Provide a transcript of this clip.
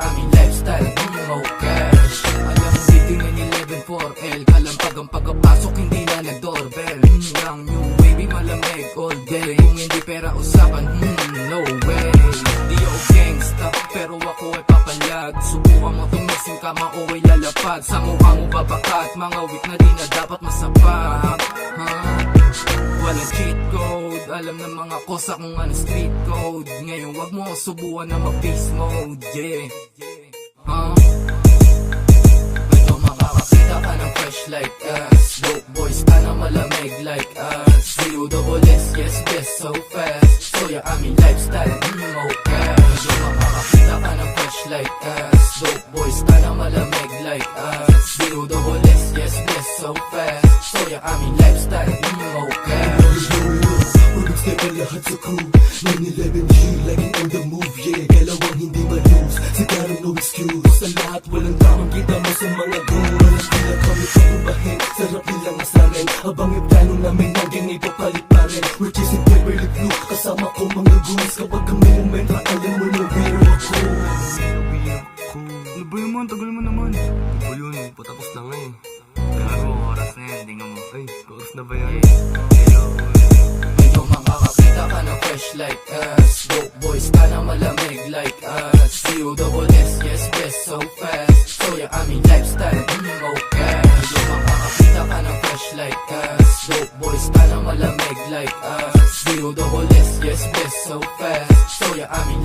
aming lifestyle, no cash. Alam mo titingnan 11-4L, kalampag ang pagkapasok, hindi na nag-doorbell. Ang new wavy, malamig all day. Kung hindi pera usapan, no way. Di ako gangsta, pero ako ay papalag. Subukan mo tumising ka, mauwi lalapad. Sa mukha mo babakat, mga week na di na dapat masapak. Walang cheat code, alam ng mga kosa kung ano street code. Ngayon wag mo subukan na mag-beast mode, yeah. Ito makakakita ka ng fresh like us. Dope boys ka na malamig like us. Zero double S, yes, best so fast. So yeah, aming lifestyle, no cash. Ito makakakita ka ng fresh like us. Dope boys ka na malamig like us. Zero double S, yes, best so fast. So yeah, aming lifestyle, no cash. Step ang lahat sa crew 911G, laging on the move, yeah. Dalawang hindi ma-lose, sigaran no excuse. Sa lahat walang tamang kita mo sa mga goal. Alam nila kami patubahin, sarap nilang asarin. Habang yung plano namin hanggang ipapalit pa rin. We're chasing Beverly Blue, kasama ko mga goons. Kapag kami momento, alam mo na we're ako. Ano ba naman? Tagal mo naman. Ano ba yun? Patapos na nga eh. Pero oras na yan, tingnan mo. Ay, oras na ba yan? Hello. Medyo makakakita ka ng fresh like us. Dope boys ka na malamig like us. Zero double S, yes, best so fast. So yeah, aming lifestyle, no cash. Medyo makakakita ka ng fresh like us. Dope boys ka na malamig like us. Zero double S, yes, best so fast. So yeah, aming